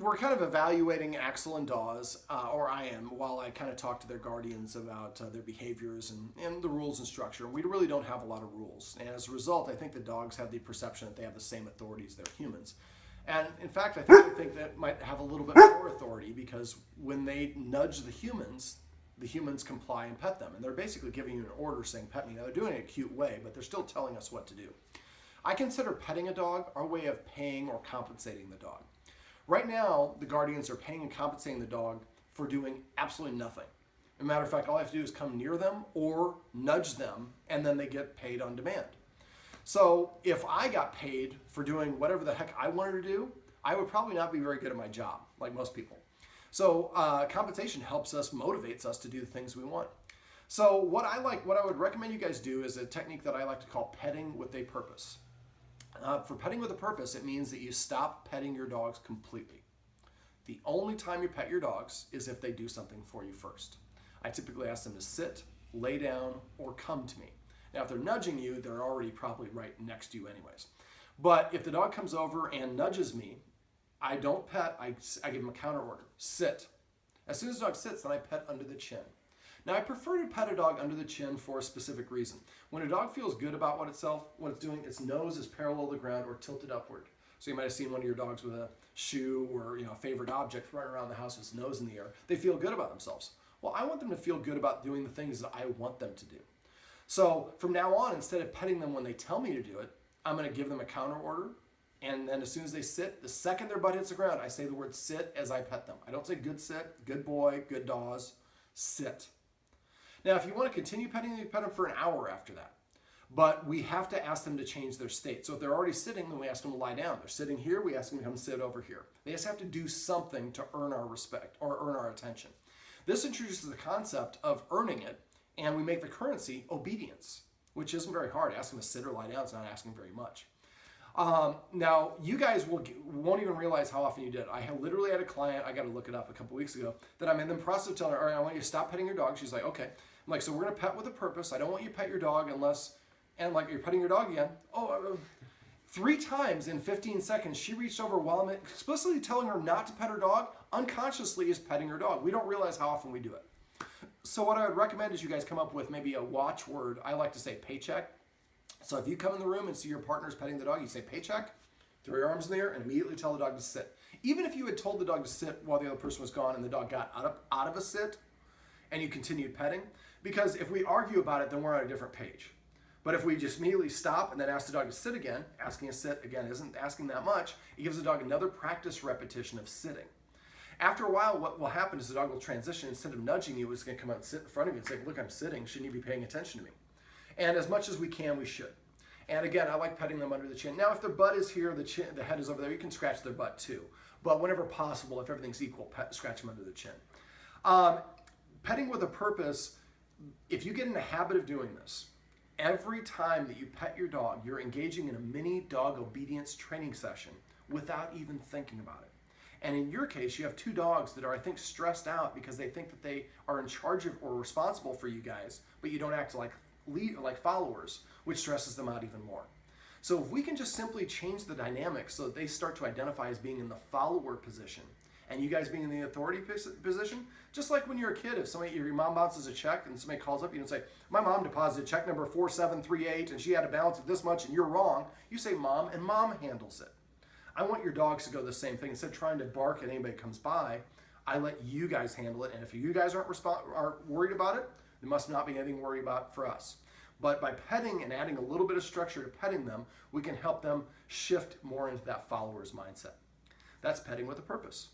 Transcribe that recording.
we're kind of evaluating Axel and Dawes, or I am, while I kind of talk to their guardians about their behaviors and the rules and structure. We really don't have a lot of rules. And as a result, I think the dogs have the perception that they have the same authority as their humans. And in fact, I think that might have a little bit more authority because when they nudge the humans comply and pet them. And they're basically giving you an order saying, pet me. Now, they're doing it in a cute way, but they're still telling us what to do. I consider petting a dog our way of paying or compensating the dog. Right now, the guardians are paying and compensating the dog for doing absolutely nothing. As a matter of fact, all I have to do is come near them or nudge them, and then they get paid on demand. So if I got paid for doing whatever the heck I wanted to do, I would probably not be very good at my job, like most people. So compensation helps us, motivates us to do the things we want. So what I would recommend you guys do is a technique that I like to call petting with a purpose. For petting with a purpose, it means that you stop petting your dogs completely. The only time you pet your dogs is if they do something for you first. I typically ask them to sit, lay down, or come to me. Now, if they're nudging you, they're already probably right next to you anyways. But if the dog comes over and nudges me, I don't pet, I give them a counter order. Sit. As soon as the dog sits, then I pet under the chin. Now, I prefer to pet a dog under the chin for a specific reason. When a dog feels good about what it's doing, its nose is parallel to the ground or tilted upward. So you might have seen one of your dogs with a shoe or a favorite object running around the house with its nose in the air. They feel good about themselves. Well, I want them to feel good about doing the things that I want them to do. So from now on, instead of petting them when they tell me to do it, I'm going to give them a counter order. And then as soon as they sit, the second their butt hits the ground, I say the word sit as I pet them. I don't say good sit, good boy, good Dawes, sit. Now, if you want to continue petting them, you pet them for an hour after that. But we have to ask them to change their state. So if they're already sitting, then we ask them to lie down. They're sitting here, we ask them to come sit over here. They just have to do something to earn our respect or earn our attention. This introduces the concept of earning it, and we make the currency obedience, which isn't very hard. Ask them to sit or lie down. It's not asking very much. Now, you guys won't even realize how often you did it. I literally had a client, I got to look it up a couple weeks ago, that I'm in the process of telling her, all right, I want you to stop petting your dog. She's like, okay. I'm like, so we're going to pet with a purpose. I don't want you to pet your dog unless, and like, you're petting your dog again. 3 times in 15 seconds, she reached over while I'm explicitly telling her not to pet her dog, unconsciously is petting her dog. We don't realize how often we do it. So what I would recommend is you guys come up with maybe a watchword. I like to say paycheck. So if you come in the room and see your partner's petting the dog, you say paycheck, throw your arms in the air, and immediately tell the dog to sit. Even if you had told the dog to sit while the other person was gone and the dog got out of a sit and you continued petting, because if we argue about it, then we're on a different page. But if we just immediately stop and then ask the dog to sit again, asking a sit again isn't asking that much, it gives the dog another practice repetition of sitting. After a while, what will happen is the dog will transition. Instead of nudging you, it's going to come out and sit in front of you and say, look, I'm sitting. Shouldn't you be paying attention to me? And as much as we can, we should. And again, I like petting them under the chin. Now, if their butt is here, the head is over there, you can scratch their butt too. But whenever possible, if everything's equal, scratch them under the chin. Petting with a purpose, if you get in the habit of doing this, every time that you pet your dog, you're engaging in a mini dog obedience training session without even thinking about it. And in your case, you have 2 dogs that are, I think, stressed out because they think that they are in charge of or responsible for you guys, but you don't act like followers, which stresses them out even more. So if we can just simply change the dynamic so that they start to identify as being in the follower position and you guys being in the authority position, just like when you're a kid, if your mom bounces a check and somebody calls up you and say, my mom deposited check number 4738 and she had a balance of this much and you're wrong, you say mom and mom handles it. I want your dogs to go the same thing. Instead of trying to bark at anybody that comes by, I let you guys handle it. And if you guys aren't worried about it, there must not be anything to worry about for us. But by petting and adding a little bit of structure to petting them, we can help them shift more into that follower's mindset. That's petting with a purpose.